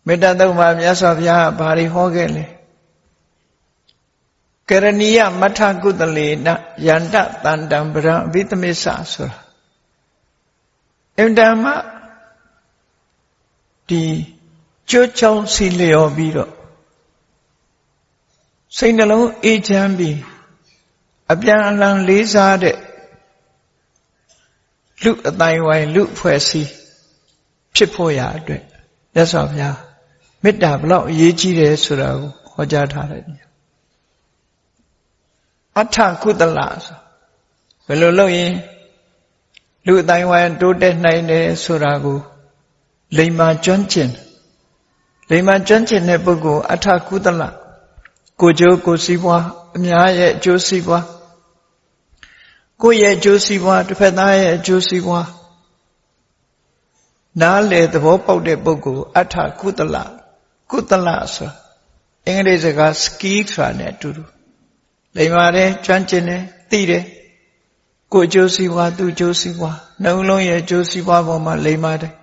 မေတ္တာသုံးပါးမြတ်စွာဘုရားဘာတွေဟောခဲ့လဲကရဏီယမထကုသလေနယန္တတန္တံပရံအဘိသမစ္ဆဆိုတာအင်တမဒီကြွချောင်းစီလျော်ပြီးတော့စိတ်နှလုံးအေးချမ်းပြီးအပြန်အလှန်လေးစားတဲ့လူအတိုင်းဝိုင်းလူဖွဲ့စည်းဖြစ်ဖို့ရအတွက်မြတ်စွာဘုရားမေတ္တာဘလောက်အရေးကြီးတယ်ဆိုတာကိုဟောကြားထားတယ်အထကုသလဆိုဘယ်လိုလုပ်ရင်လူအတိုင်းဝိုင်းတိုးတက်နိုင်တယ်ဆိုတာကိုလိမ္မာကျွမ်းကျင်တဲ့ပုဂ္ဂိုလ်အထကုသလကိုကျိုးကိုစီးပွားအများရဲ့အကျိုးစီးပွားကိုယ့်ရဲ့အကျိုးစီးပွားတစ်ဖက်သားရဲ့အကျိုးစီးပွားနားလေသဘောပေါက်တဲ့ပုဂ္ဂိုလ်အထကုသလဆိုအင်္ဂလိပ်စကား skill ဆိုတာနဲ့အတူတူလိမ္မာတယ်ကျွမ်းကျင်တယ်သိတယ်ကိုယ်အကျိုးစီးပွားသူ့အကျိုးစီးပွားနှလုံးရဲ့အကျိုးစီးပွားပေါ်မှာလိမ္မာတယ်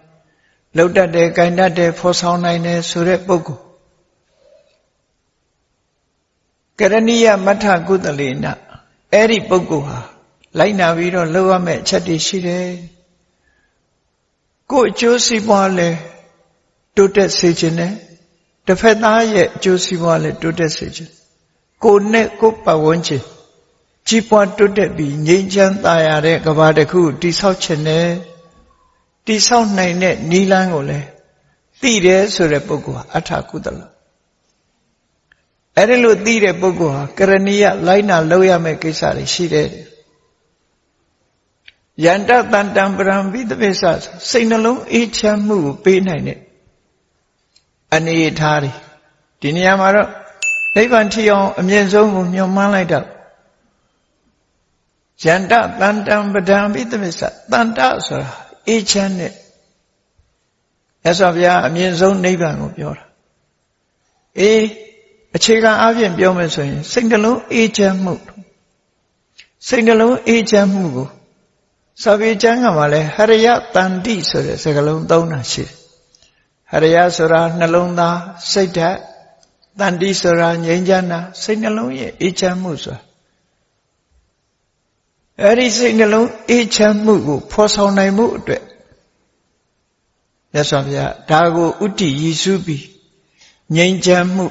လှုပ်တတ်တယ်၊ကိုင်တတ်တယ်ဖော်ဆောင်နိုင်တယ်ဆိုတဲ့ပုဂ္ဂိုလ်ကရဏီယမထကုသလေနအဲ့ဒီပုဂ္ဂိုလ်ဟာလိုက်နာပြီးတော့လုပ်ရမယ့်အချက်တွေရှိတယ်ကိုယ်အကျိုးစီးပွားလဲတိုးတက်စေခြင်းနဲ့တစ်ဖက်သားရဲ့အကျိုးစီးပွားလဲတိုးတက်စေခြင်းကိုယ်နဲ့ကိုယ်ပတ်ဝန်းကျင်ကြီးပွားတိုးတက်ပြီးငြိမ်းချမ်းသာယာတဲ့ကမ္ဘာတစ်ခုတည်ဆောက်ခြင်းနဲ့တည်ဆောက်နိုင်တဲ့နိလန်းကိုလည်းသိတယ်ဆိုတဲ့ပုဂ္ဂိုလ်ဟာအထကုသလအဲ့ဒီလိုသိတဲ့ပုဂ္ဂိုလ်ဟာကရဏီယလိုက်နာလုပ်ရမယ့်ကိစ္စတွေရှိတယ်ယန္တတန္တံပရံဘိသမစ္ဆစိတ်နှလုံးအေးချမ်းမှုကိုပေးနိုင်တဲ့အနေအထားတွေဒီနေရာမှာတော့နိဗ္ဗာန်ထီအောင်အမြင့်ဆုံးကိုမျှော်မှန်းလိုက်တော့ယန္တတန္တံပဒံဘိသမစ္ဆတန္တဆိုတာအေးချမ်းတဲ့မြတ်စွာဘုရားအမြင့်ဆုံးနိဗ္ဗာန်ကိုပြောတာအခြေခံအားဖြင့်ပြောမယ်ဆိုရင်စိတ်နှလုံးအေးချမ်းမှုကိုစာပေကျမ်းကမှလည်းဟရယတန္တိဆိုတဲ့စကားလုံးသုံးတာရှိတယ်ဟရယဆိုတာနှလုံးသားစိတ်ဓာတ်တန္တိဆိုတာငြိမ်းချမ်းတာစိတ်နှလုံးရဲ့အေးချမ်းမှုဆိုတာအဲ့ဒီစိတ်နှလုံးအေးချမ်းမှုကိုဖော်ဆောင်နိုင်မှုအတွက်မြတ်စွာဘုရားဒါကိုဥတ္တိရည်စူးပြီးငြိမ်းချမ်းမှု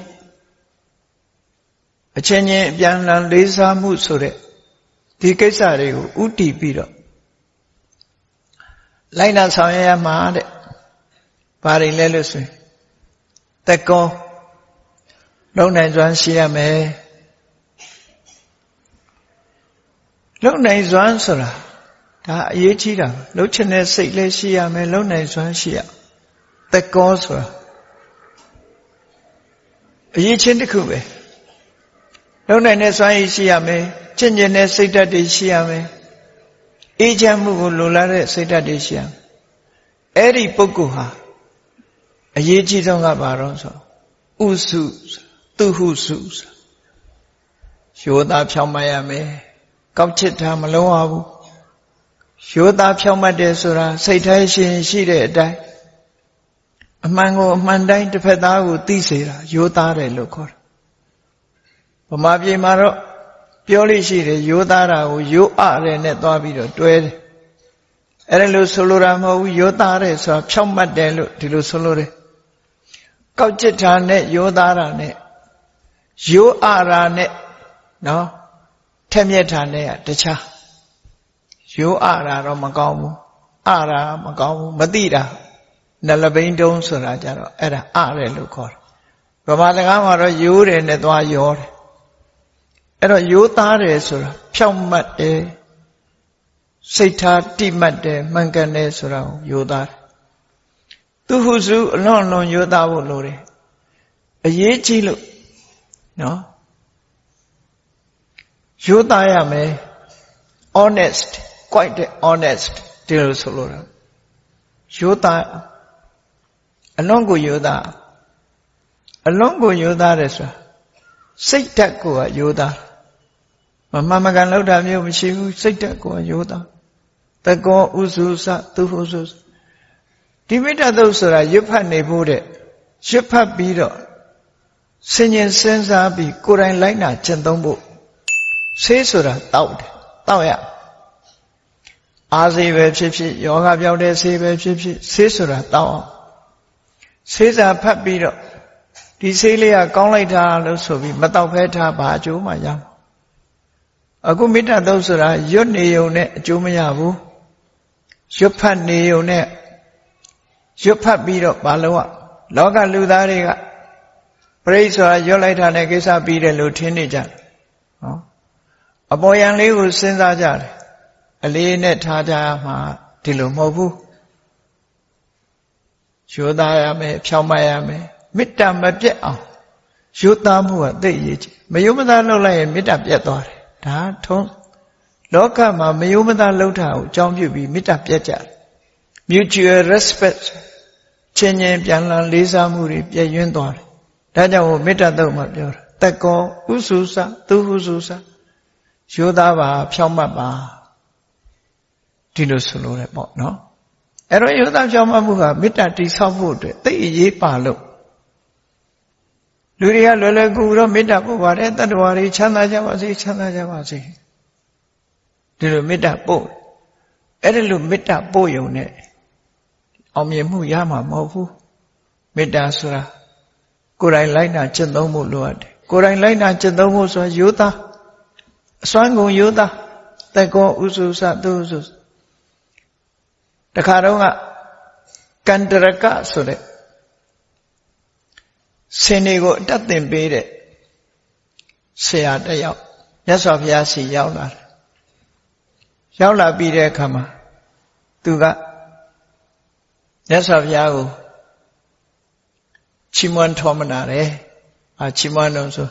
အချင်းချင်းအပြန်အလှန်လေးစားမှုဆိုတဲ့ဒီကိစ္စတွေကိုဥတည်ပြီးတော့လိုက်နာဆောင်ရွက်ရမှာတဲ့ဘာတွေလဲလို့ဆိုရင်သက်ကောလုံနိုင်စွမ်းရှိရမယ်လုံနိုင်စွမ်းဆိုတာဒါအရေးကြီးတာလှုပ်ချင်တဲ့စိတ်လည်းရှိရမယ်လုံနိုင်စွမ်းရှိရသက်ကောဆိုတာအရေးချင်းတစ်ခုပဲလုံနိုင်တဲ့စွမ်းရည်ရှိရမယ်ချင့်ကျင်တဲ့စိတ်ဓာတ်တွေရှိရမယ်အေးချမ်းမှုကိုလိုလားတဲ့စိတ်ဓာတ်တွေရှိရမယ်အဲ့ဒီပုဂ္ဂိုလ်ဟာအရေးကြီးဆုံးကဘာတော့ဆိုဥစုသူဟုစုရိုးသားဖြောင့်မတ်ရမယ်ကောက်ချစ်တာမလုံးဝဘူးရိုးသားဖြောင့်မတ်တယ်ဆိုတာစိတ်ထဲရှိတဲ့အတိုင်းအမှန်ကိုအမှန်တိုင်းတစ်ဖက်သားကိုသိစေတာရိုးသားတယ်လို့ခေါ်တယ်ဗမာပြည်မှာတော့ပြောလို့ရှိတယ်ရိုးသားတာကိုရိုးရတယ်နဲ့သွားပြီးတော့တွဲတယ်အဲ့ဒါလို့ဆိုလိုတာမဟုတ်ဘူးရိုးသားတယ်ဆိုတာဖြောင့်မတ်တယ်လို့ဒီလိုဆိုလိုတယ်ကောက်ကျစ်တာနဲ့ရိုးသားတာနဲ့ရိုးအရာနဲ့နော်ထက်မြက်တာနဲ့တခြားရိုးအရာတော့မကောင်းဘူးအရာမကောင်းဘူးမသိတာနလဘိန်းတုံးဆိုတာကြတော့အဲ့ဒါရတယ်လို့ခေါ်တယ်ဗမာစကားမှာတော့ရိုးတယ်နဲ့သွားရောတယ်အဲ့တော့ရိုးသားတယ်ဆိုတာဖြောင့်မတ်တယ်စိတ်ထားတိမှတ်တယ်မှန်ကန်တယ်ဆိုတာကိုရိုးသားတယ်သူဟုစုအလွန်ရိုးသားဖို့လိုတယ်အရေးကြီးလို့နော်ရိုးသားရမယ် honest quite honest ဒီလိုဆိုလို့ရိုးသားအလွန်ကိုရိုးသားတယ်ဆိုတာစိတ်ဓာတ်ကိုရိုးသားမမကန်လောက်တာမျိုးမရှိဘူးစိတ်ဓာတ်ကိုရိုးသားတကောဥစုစသူဟုစုဒီမေတ္တာသုတ်ဆိုတာရွတ်ဖတ်နေဖို့တဲ့ ရွတ်ဖတ်ပြီးတော့ဆင်ញင်စဉ်းစားပြီးကိုယ်တိုင်လိုက်နာကျင့်သုံးဖို့ဆေးဆိုတာတောက်တယ်တောက်ရအားဆေးပဲဖြစ်ဖြစ်ယောဂပြောက်တဲ့ဆေးပဲဖြစ်ဖြစ်ဆေးဆိုတာတောက်အောင်ဆေးစာဖတ်ပြီးတော့ဒီဆေးလေးကကောင်းလိုက်တာလို့ဆိုပြီးမတောက်ဖဲထားဘာအကျိုးမှရမှာအခုမေတ္တာသုံးဆိုတာရွတ်နေုံနဲ့အကျိုးမရဘူးရွတ်ဖတ်နေုံနဲ့ရွတ်ဖတ်ပြီးတော့ဘာလို့อ่ะလောကလူသားတွေကပရိစ္ဆာရွတ်လိုက်တာနဲ့ကိစ္စပြီးတယ်လို့ထင်နေကြတယ်ဟောအပေါ်ယံလေးကိုစဉ်းစားကြတယ်အလေးနဲ့ထားကြမှာဒီလိုမဟုတ်ဘူးရိုးသားရမယ်ဖြောင်းမရမယ်မေတ္တာမပြတ်အောင်ရိုးသားမှုကသိအရေးကြီးမယုံမသားလုပ်လိုက်ရင်မေတ္တာပြတ်သွားတယ်ဒါထုံးလောကမှာမယုံမသားလုပ်တာကိုအကြောင်းပြုပြီးမေတ္တာပြတ်ကြတယ် mutual respect ချင်းချင်းပြန်လည်လေးစားမှုတွေပြည့်ရင်းသွားတယ်ဒါကြောင့်မေတ္တာတုတ်မှာပြောတာတက်ကောဥစုစသူဟုစုစရိုးသားပါဖြောင်းမတ်ပါဒီလိုဆိုလို့ရပေါ့နော်အဲ့တော့ရိုးသားဖြောင်းမတ်မှုကမေတ္တာတည်ဆောက်ဖို့အတွက်သိအရေးပါလို့လူတွေကလွယ်လွယ်ကူကူတော့မေတ္တာပို့ပါတယ်တတ္တဝါတွေချမ်းသာကြပါစေချမ်းသာကြပါစေဒီလိုမေတ္တာပို့အဲ့ဒီလိုမေတ္တာပို့ရုံနဲ့အောင်မြင်မှုရမှာမဟုတ်ဘူးမေတ္တာဆိုတာကိုယ်တိုင်လိုက်နာကျင့်သုံးဖို့လိုအပ်တယ်ကိုယ်တိုင်လိုက်နာကျင့်သုံးဖို့ဆိုတာရိုးသားအစွမ်းကုန်ရိုးသားတက်ကောဥစုစသူဥစုတခါတော့ကကန္တရကဆိုတဲ့ဆင်းတွေကိုအတတ်သင်ပေးတဲ့ဆရာတစ်ယောက်မြတ်စွာဘုရားစီရောက်လာတယ်ရောက်လာပြီးတဲ့အခါမှာသူကမြတ်စွာဘုရားကိုချီးမွမ်းထောမနာတယ်ချီးမွမ်းတော့ဆို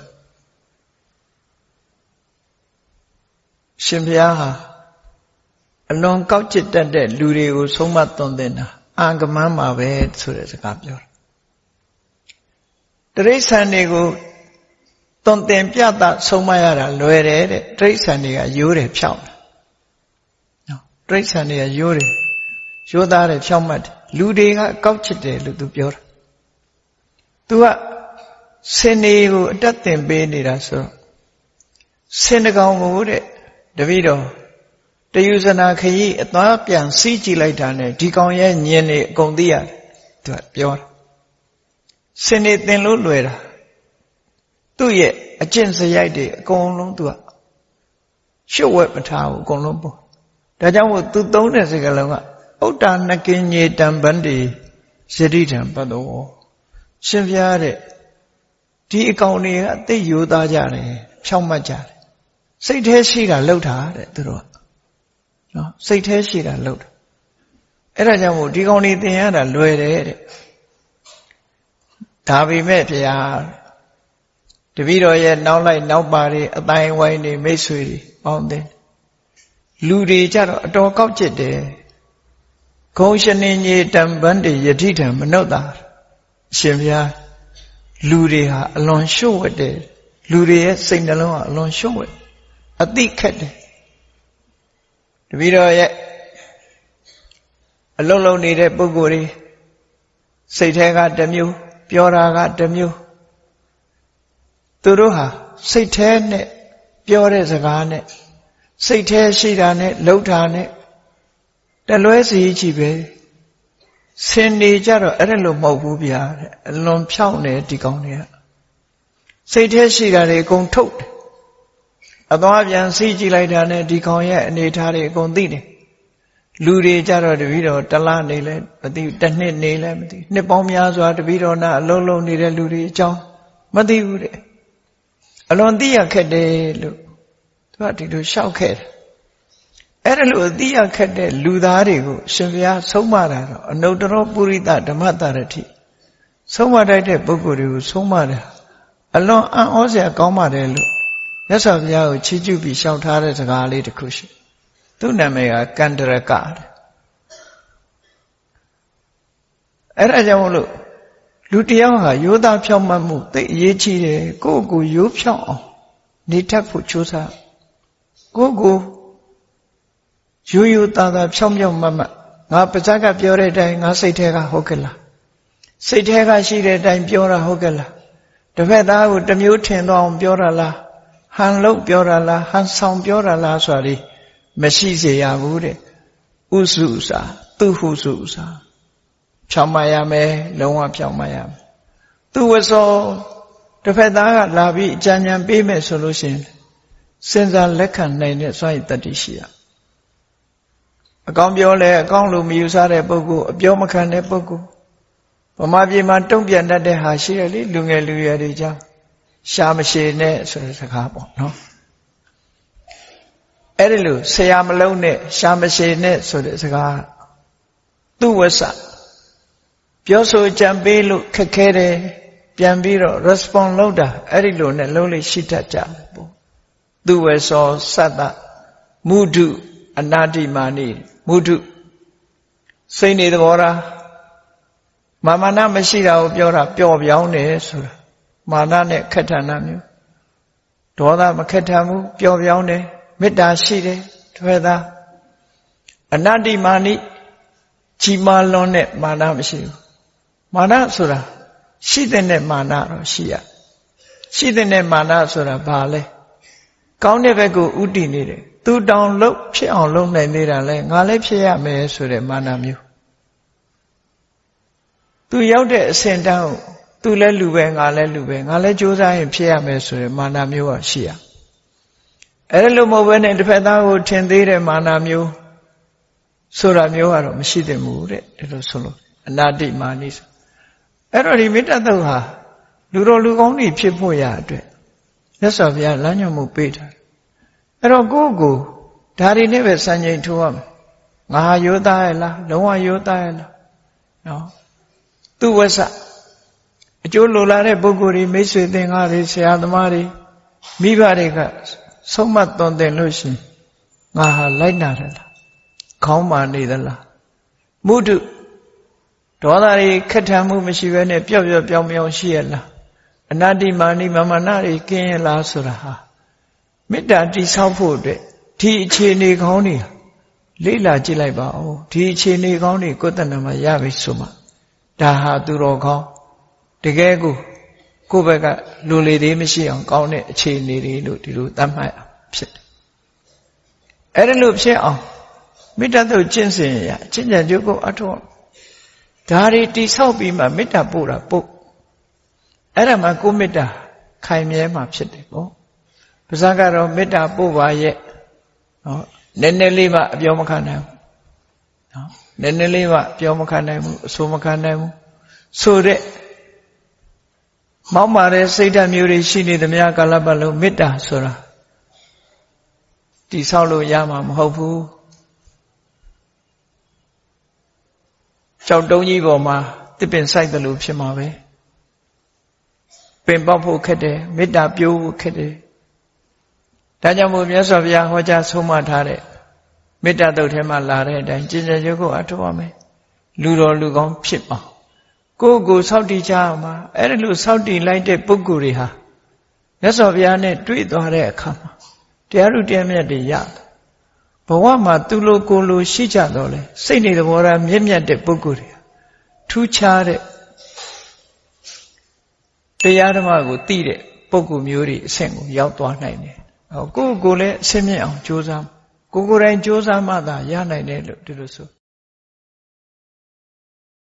ရှင်ဘုရားဟာအလွန်ကောက်ကျစ်တတ်တဲ့လူတွေကိုဆုံးမသွန်သင်တာအာဂမန်းမှာပဲဆိုတဲ့စကားပြောတယ်တိရစ္ဆာန်တွေကိုသွန်သင်ပြသဆုံးမရတာလွယ်တယ်တဲ့တိရစ္ဆာန်တွေကရိုးတယ်ဖြောင်းတယ်နော်တိရစ္ဆာန်တွေကရိုးတယ်ရိုးသားတယ်ဖြောင်းမှတ်တယ်လူတွေကကောက်ချစ်တယ်လို့သူပြောတာသူကဆင်းနေကိုအတတ်သင်ပေးနေတာဆိုတော့ဆင်းတကောင်ကိုတဲ့တပည့်တော်တယုဇနာခရီးအသွားပြန်စီးကြည့်လိုက်တာနဲ့ဒီကောင်ရဲ့ညင်နေအကုန်သိရတယ်သူကပြောတာဆင်းနေသင်လို့လွယ်တာသူ့ရဲ့အကျင့်စရိုက်တွေအကုန်လုံးသူကရှုပ်ဝက်မထားဘူးအကုန်လုံးပေါ့ဒါကြောင့်မို့သူသုံးတဲ့စကားလုံးကဥဒ္ဒါနကင်းညေတံဗန္တိယတိတံပတ္တောရှင်ပြားတဲ့ဒီအကောင်တွေကအသိယိုသားကြတယ်ဖြောင့်မတ်ကြတယ်စိတ်แท้ရှိတာလှုပ်တာတဲ့သူတို့ကနော်စိတ်แท้ရှိတာလှုပ်တာအဲ့ဒါကြောင့်မို့ဒီကောင်တွေသင်ရတာလွယ်တယ်တဲ့ဒါပေမဲ့ဗျာတပည့်တော်ရဲ့နောက်လိုက်နောက်ပါတွေအတိုင်းဝိုင်းတွေမိတ်ဆွေတွေပေါင်းတယ်လူတွေကြတော့အတော်ကောက်ကျစ်တယ်ဂုံရှင်နေညေတံဗန္တိယတိတံမနုဿာအရှင်ဘုရားလူတွေဟာအလွန်ရှုပ်ဝက်တယ်လူတွေရဲ့စိတ်နှလုံးကအလွန်ရှုပ်ဝက်အသိခက်တယ်တပည့်တော်ရဲ့အလုံးလုံးနေတဲ့ပုဂ္ဂိုလ်တွေစိတ်ထဲကတစ်မျိုးပြောတာကတစ်မျိုးသူတို့ဟာစိတ်ထဲနဲ့ပြောတဲ့စကားနဲ့စိတ်ထဲရှိတာနဲ့လှုပ်တာနဲ့တလွဲစီကြည့်ပဲဆင်းနေကြတော့အဲ့ဒါလို့မဟုတ်ဘူးဗျာတဲ့အလွန်ဖြောင့်နေဒီကောင်တွေကစိတ်ထဲရှိတာတွေအကုန်ထုတ်တယ်အသွားပြန်စီးကြည့်လိုက်တာနဲ့ဒီကောင်ရဲ့အနေထားတွေအကုန်သိတယ်လူတွေကြတော့တပည့်တော်တလနေလဲမသိတစ်နှစ်နေလဲမသိနှစ်ပေါင်းများစွာတပည့်တော်နာအလုံးလုံးနေတဲ့လူတွေအကြောင်းမသိဘူးတဲ့အလွန်သိရခက်တယ်လို့သူကဒီလိုရှောက်ခဲ့တယ်အဲ့ဒါလို့သိရခက်တဲ့လူသားတွေကိုရှင်ဘုရားဆုံးမတာတော့အနုတ္တရောပုရိသဓမ္မတရတိဆုံးမတတ်တဲ့ပုဂ္ဂိုလ်တွေကိုဆုံးမတာအလွန်အံ့ဩစရာကောင်းပါတယ်လို့မြတ်စွာဘုရားကိုချီးကျူးပြီးရှောက်ထားတဲ့စကားလေးတစ်ခုရှိသူ့နာမည်ကကန္တရကအဲ့ဒါကြောင့်မလို့လူတယောက်ဟာရိုးသားဖြောင့်မတ်မှုသိအရေးကြီးတယ်ကိုယ့်ကိုယ်ရိုးဖြောင့်အောင်နေတတ်ဖို့ကြိုးစားကိုယ့်ကိုရိုးရိုးသားသားဖြောင့်ဖြောင့်မတ်မတ်ငါပါဇက်ကပြောတဲ့အတိုင်းငါစိတ်ထဲကဟုတ်ကဲ့လား စိတ်ထဲကရှိတဲ့အတိုင်းပြောတာဟုတ်ကဲ့လားတစ်ဖက်သားကိုတစ်မျိုးထင်သွားအောင်ပြောတာလားဟန်လို့ပြောတာလားဟန်ဆောင်ပြောတာလားဆိုတာလေမရှိစေရဘူးတဲ့ဥစုစာသူဟုစုစာဖြောင်းမရမယ်လုံးဝဖြောင်းမရမယ်သူဝဆောတစ်ဖက်သားကလာပြီးအကြံဉာဏ်ပေးမယ်ဆိုလို့ရှိရင်စဉ်းစားလက်ခံနိုင်တဲ့စွမ်းရည်တတ္တိရှိရအကောင်းပြောလဲအကောင်းလို့မယူဆတဲ့ပုဂ္ဂိုလ်အပြောမခံတဲ့ပုဂ္ဂိုလ်ဗမာပြည်မှာတုံ့ပြန်တတ်တဲ့ဟာရှိတယ်လေလူငယ်လူရွယ်တွေကြောင့်ရှားမရှိနဲ့ဆိုတဲ့စကားပေါ့နော်အဲ့ဒီလိုဆရာမလုံးနဲ့ရှားမရှိနဲ့ဆိုတဲ့စကားသူ့ဝဆပြောဆိုကြံပေးလို့ခက်ခဲတယ်ပြန်ပြီးတော့ respond လုပ်တာအဲ့ဒီလိုနဲ့လုံးလေးရှိတတ်ကြတယ်ပေါ့သူဝဆောသတ္တမုဒုအနာတိမာနိမုဒုစိတ်နေသဘောထားမာနမရှိတာကိုပြောတာပျော့ပြောင်းတယ်ဆိုတာမာနနဲ့ခက်ထန်တာမျိုးဒေါသမခက်ထန်ဘူးပျော့ပြောင်းတယ်မေတ္တာရှိတယ်တွေ့သားအနတ္တိမာနိကြီးမားလွန်းတဲ့မာနမရှိဘူးမာနဆိုတာရှိတဲ့မာနတော့ရှိရရှိတဲ့မာနဆိုတာဘာလဲကောင်းတဲ့ဘက်ကိုဥတည်နေတယ်သူတောင်လို့ဖြစ်အောင်လုပ်နိုင်နေတာလဲငါလည်းဖြစ်ရမယ်ဆိုတဲ့မာနမျိုးသူရောက်တဲ့အဆင့်တန်းကိုသူလည်းလူပဲငါလည်းလူပဲငါလည်းကြိုးစားရင်ဖြစ်ရမယ်ဆိုတဲ့မာနမျိုးကရှိရအဲ့ဒါလို့မဟုတ်ဘဲနဲ့တစ်ဖက်သားကိုထင်သေးတဲ့မာနမျိုးဆိုတာမျိုးကတော့မရှိသင့်ဘူးတဲ့ဒီလိုဆိုလို့အနာတိမာနိဆိုအဲ့တော့ဒီမေတ္တာသုတ်ဟာလူတော်လူကောင်းတွေဖြစ်ဖို့ရအတွက်မြတ်စွာဘုရားလမ်းညွှန်မှုပေးထားတယ်အဲ့တော့ကိုယ့်ကိုဒါတွေနဲ့ပဲစံချိန်ထိုးရမယ်ငါဟာယောသားရဲ့လားလုံးဝယောသားရဲ့လားနော်သူဝဆအကျိုးလိုလာတဲ့ပုဂ္ဂိုလ်တွေမိတ်ဆွေသင်္ကားတွေဆရာသမားတွေမိဘတွေကဆုံးမသွန်သင်လို့ရှိရင်ငါဟာလိုက်နာတယ်လားခေါင်းမာနေသလားမုဒုဒေါသတွေခက်ထန်မှုမရှိဘဲနဲ့ပျော့ပျော့ပြောင်းပြောင်းရှိရလားအနာတိမာနိမာနတွေကင်းရလားဆိုတာဟာမေတ္တာတိဆောက်ဖို့အတွက်ဒီအခြေအနေကောင်းတွေလေ့လာကြည့်လိုက်ပါဦးဒီအခြေအနေကောင်းတွေကိုယ်တဏ္ဍာမှာရပြီဆိုမှဒါဟာသူတော်ကောင်းတကယ်ကိုယ့်ဘက်ကလူလေသေးမရှိအောင်ကောင်းတဲ့အခြေအနေတွေလို့ဒီလိုသတ်မှတ်ဖြစ်တယ်အဲ့ဒါလို့ဖြစ်အောင်မေတ္တာတို့ကျင့်စဉ်ရအကျင့်ကြံကြိုးကိုအထောက်ဒါတွေတိဆောက်ပြီးမှမေတ္တာပို့တာပို့အဲ့ဒါမှကိုမေတ္တာခိုင်မြဲမှဖြစ်တယ်ပေါ့ပါဇာကတော့မေတ္တာပို့ပါရဲ့နော်နည်းနည်းလေးမှအပြောမခံနိုင်ဘူးနော်နည်းနည်းလေးမှပြောမခံနိုင်ဘူးအဆိုမခံနိုင်ဘူးဆိုတဲ့မောက်မာတဲ့စိတ်ဓာတ်မျိုးတွေရှိနေသမျှကာလပတ်လုံးမေတ္တာဆိုတာတိဆောက်လို့ရမှာမဟုတ်ဘူးကြောက်တုံးကြီးပေါ်မှာတစ်ပင်စိုက်တယ်လို့ဖြစ်မှာပဲပင်ပေါက်ဖို့ခက်တယ်မေတ္တာပြိုးဖို့ခက်တယ်ဒါကြောင့်မို့မြတ်စွာဘုရားဟောကြားဆုံးမထားတဲ့မေတ္တာတုတ်ထဲမှာလာတဲ့အတိုင်းကျင့်ကြံကြိုးကိုအထောက်ရမယ်လူတော်လူကောင်းဖြစ်အောင်ကိုယ့်ကိုစောင့်တည်ကြအောင်ပါအဲ့ဒါလို့စောင့်တည်လိုက်တဲ့ပုဂ္ဂိုလ်တွေဟာမြတ်စွာဘုရားနဲ့တွေ့သွားတဲ့အခါမှာတရားဥတရားမြတ်တွေရတယ်ဘဝမှာသူလိုကိုလိုရှိကြတော့လေစိတ်နေသဘောထားမြင့်မြတ်တဲ့ပုဂ္ဂိုလ်တွေထူးခြားတဲ့တရားဓမ္မကိုသိတဲ့ပုဂ္ဂိုလ်မျိုးတွေအဆင့်ကိုရောက်သွားနိုင်တယ်ကိုယ့်ကိုယ်လည်းအဆင့်မြင့်အောင်ကြိုးစားကိုယ်ကိုယ်တိုင်ကြိုးစားမှသာရနိုင်တယ်လို့ဒီလိုဆို